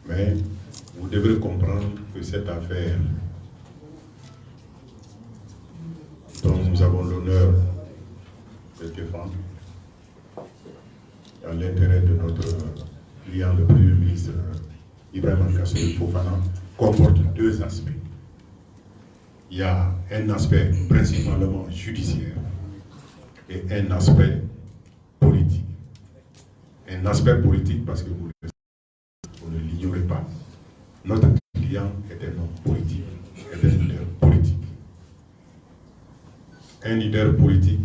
Mais vous devrez comprendre que cette affaire dont nous avons l'honneur de défendre, dans l'intérêt de notre client, le Premier ministre Ibrahima Kassory Fofana, comporte deux aspects. Il y a un aspect principalement judiciaire et un aspect politique. Un aspect politique parce que vous ne l'ignorez pas. Notre client est un homme politique, est un leader politique. Un leader politique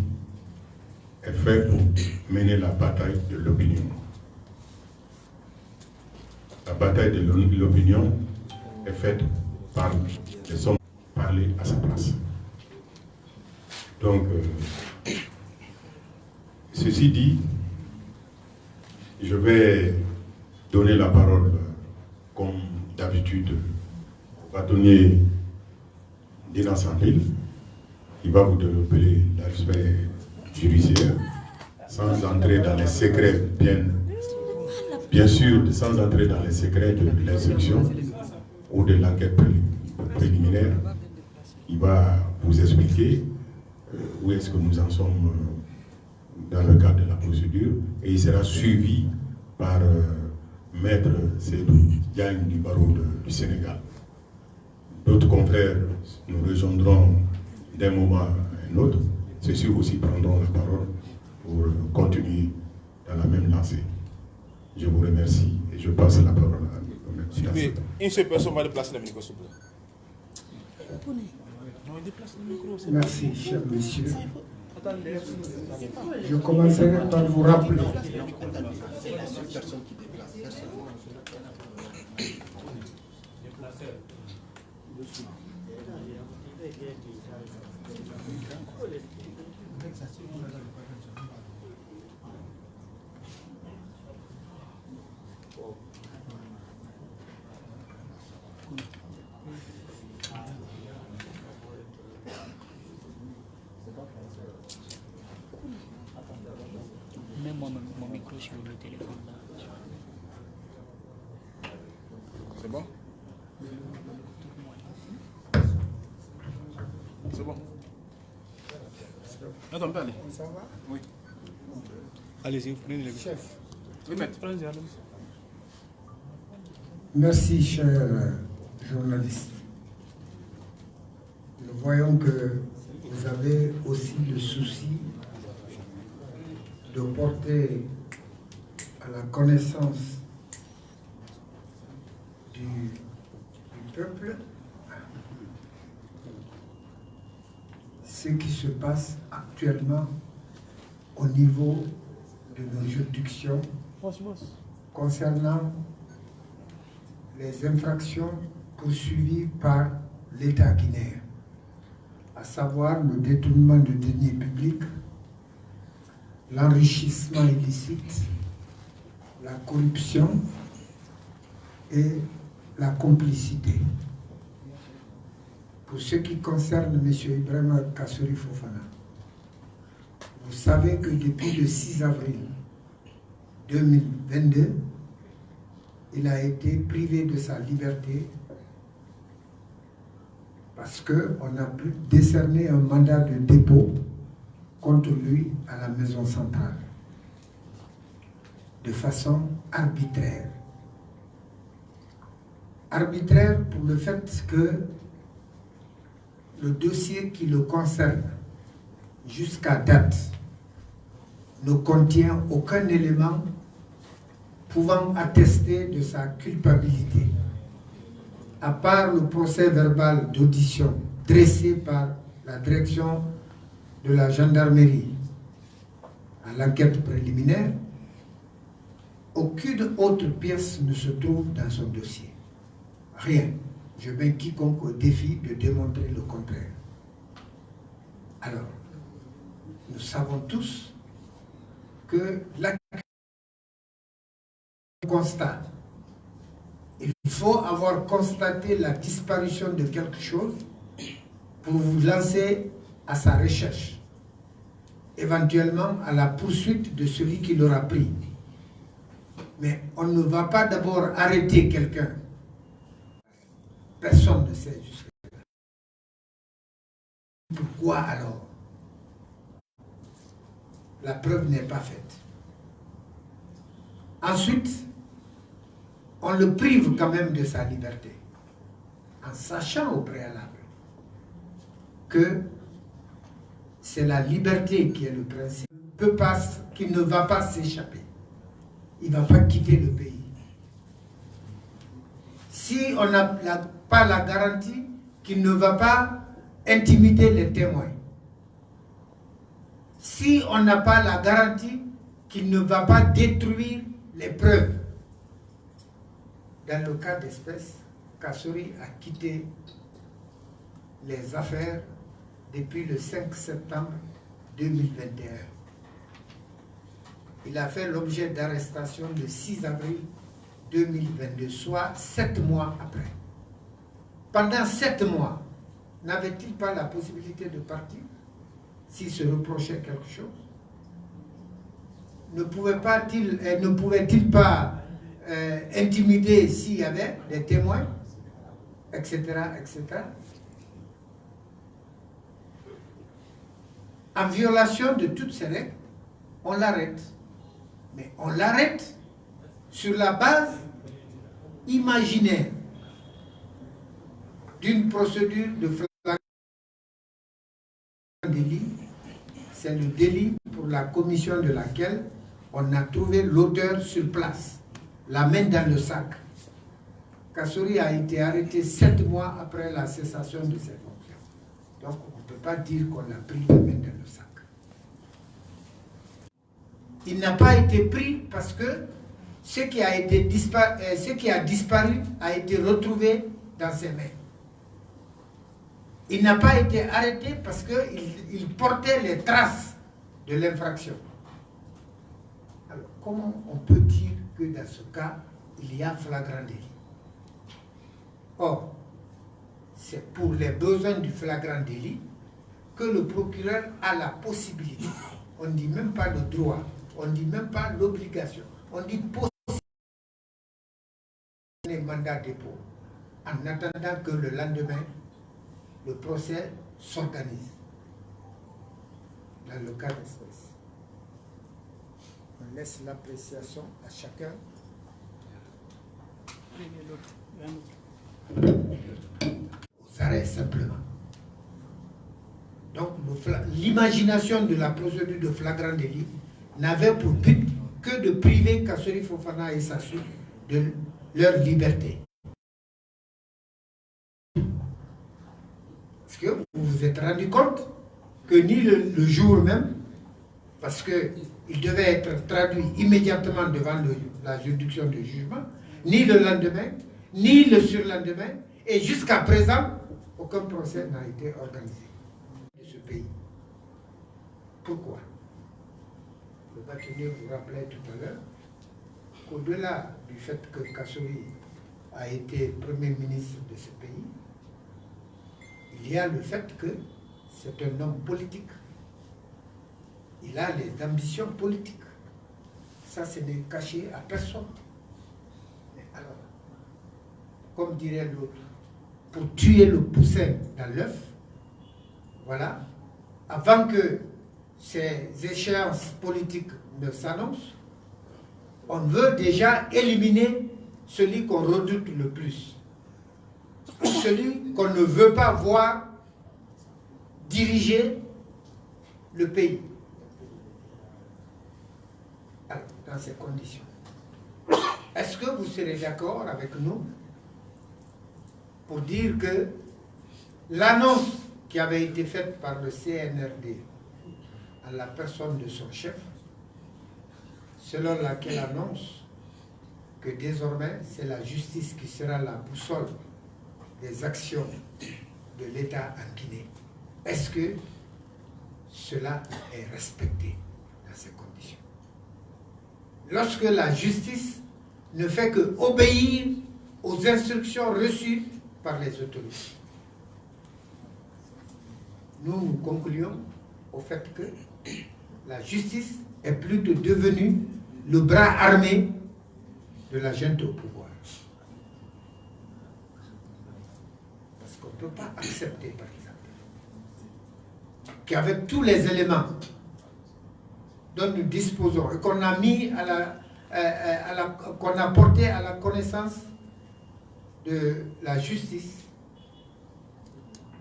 est fait pour mener la bataille de l'opinion. La bataille de l'opinion est faite par les hommes parler à sa place. Donc, ceci dit, je vais donner la parole, comme d'habitude, au bâtonnier Dina Sampil, qui va vous développer l'aspect judiciaire, sans entrer dans les secrets, bien sûr, sans entrer dans les secrets de l'instruction ou de l'enquête préliminaire. Il va vous expliquer où est-ce que nous en sommes dans le cadre de la procédure, et il sera suivi par Maître Seydou Diagne du barreau du Sénégal. D'autres confrères nous rejoindront d'un moment à un autre. Ceux-ci aussi prendront la parole pour continuer dans la même lancée. Je vous remercie et je passe la parole à M. Une seule personne va déplacer le micro, s'il vous plaît. Merci, cher monsieur. Je commencerai par vous rappeler même mon micro sur le téléphone là. C'est bon? C'est bon. Attends, on peut aller. Ça va? Oui. Allez-y, vous prenez le Chef. Oui, maître. Merci, cher journaliste. Nous voyons que vous avez aussi le souci de porter à la connaissance du peuple ce qui se passe actuellement au niveau de nos juridictions concernant les infractions poursuivies par l'État guinéen, à savoir le détournement de deniers publics, l'enrichissement illicite, la corruption et la complicité. Pour ce qui concerne M. Ibrahima Kassory Fofana, vous savez que depuis le 6 avril 2022, il a été privé de sa liberté parce qu'on a pu décerner un mandat de dépôt contre lui à la maison centrale de façon arbitraire. Arbitraire pour le fait que le dossier qui le concerne jusqu'à date ne contient aucun élément pouvant attester de sa culpabilité, à part le procès verbal d'audition dressé par la direction de la gendarmerie à l'enquête préliminaire. Aucune autre pièce ne se trouve dans son dossier. Rien. Je mets quiconque au défi de démontrer le contraire. Alors, nous savons tous que la constat, il faut avoir constaté la disparition de quelque chose pour vous lancer à sa recherche, éventuellement à la poursuite de celui qui l'aura pris. Mais on ne va pas d'abord arrêter quelqu'un. Personne ne sait jusque-là. Pourquoi alors? La preuve n'est pas faite. Ensuite, on le prive quand même de sa liberté, en sachant au préalable que c'est la liberté qui est le principe, qui ne va pas s'échapper. Il ne va pas quitter le pays. Si on n'a pas la garantie qu'il ne va pas intimider les témoins, si on n'a pas la garantie qu'il ne va pas détruire les preuves, dans le cas d'espèce, Kassory a quitté les affaires depuis le 5 septembre 2021. Il a fait l'objet d'arrestation le 6 avril 2022, soit 7 mois après. Pendant 7 mois, n'avait-il pas la possibilité de partir s'il se reprochait quelque chose? Ne pouvait-il pas intimider s'il y avait des témoins, etc., etc. En violation de toutes ces règles, on l'arrête. Mais on l'arrête sur la base imaginaire d'une procédure de flagrant délit. C'est le délit pour la commission de laquelle on a trouvé l'auteur sur place, la main dans le sac. Kassory a été arrêté 7 mois après la cessation de ses fonctions. Donc on ne peut pas dire qu'on a pris la main dans le sac. Il n'a pas été pris parce que ce qui a disparu a été retrouvé dans ses mains. Il n'a pas été arrêté parce qu'il portait les traces de l'infraction. Alors, comment on peut dire que dans ce cas, il y a flagrant délit? Or, c'est pour les besoins du flagrant délit que le procureur a la possibilité, on ne dit même pas le droit, on ne dit même pas l'obligation, on dit possibilité de mandat de dépôt, en attendant que le lendemain, le procès s'organise dans le cas d'espèce. On laisse l'appréciation à chacun. Aux arrêts simplement. Donc l'imagination de la procédure de flagrant délit n'avait pour but que de priver Kassory Fofana et sa suite de leur liberté. Est-ce que vous vous êtes rendu compte que ni le jour même, parce qu'il devait être traduit immédiatement devant la juridiction de jugement, ni le lendemain, ni le surlendemain, et jusqu'à présent, aucun procès n'a été organisé de ce pays. Pourquoi? Le bâtonnier vous rappelait tout à l'heure qu'au-delà du fait que Kassory a été Premier ministre de ce pays, il y a le fait que c'est un homme politique. Il a les ambitions politiques. Ça, ce n'est caché à personne. Mais alors, comme dirait l'autre, pour tuer le poussin dans l'œuf, voilà, avant que ces échéances politiques ne s'annoncent, on veut déjà éliminer celui qu'on redoute le plus. Celui qu'on ne veut pas voir diriger le pays. Alors, dans ces conditions, est-ce que vous serez d'accord avec nous pour dire que l'annonce qui avait été faite par le CNRD à la personne de son chef, selon laquelle annonce que désormais c'est la justice qui sera la boussole des actions de l'État en Guinée, est-ce que cela est respecté dans ces conditions? Lorsque la justice ne fait que obéir aux instructions reçues par les autorités. Nous concluons au fait que la justice est plutôt devenue le bras armé de la junte au pouvoir. Parce qu'on ne peut pas accepter, par exemple, qu'avec tous les éléments dont nous disposons et qu'on a mis qu'on a porté à la connaissance de la justice,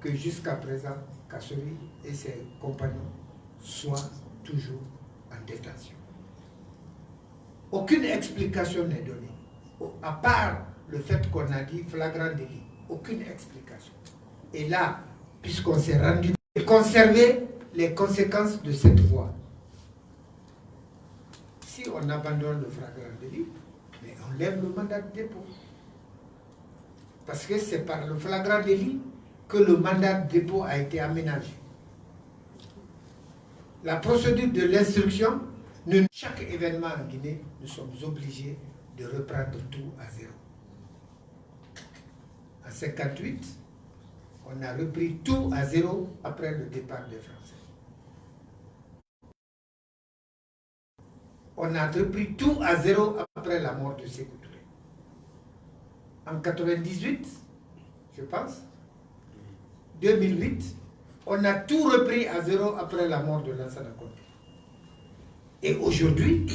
que jusqu'à présent, Kassori et ses compagnons soient toujours en détention. Aucune explication n'est donnée, à part le fait qu'on a dit flagrant délit. Aucune explication. Et là, puisqu'on s'est rendu, conserver les conséquences de cette voie. Si on abandonne le flagrant délit, mais on lève le mandat de dépôt. Parce que c'est par le flagrant délit que le mandat de dépôt a été aménagé. La procédure de l'instruction, chaque événement en Guinée, nous sommes obligés de reprendre tout à zéro. En 1958, on a repris tout à zéro après le départ des Français. On a repris tout à zéro après la mort de Sékou Touré. En 1998, je pense, 2008, on a tout repris à zéro après la mort de Lansana Conté. Et aujourd'hui,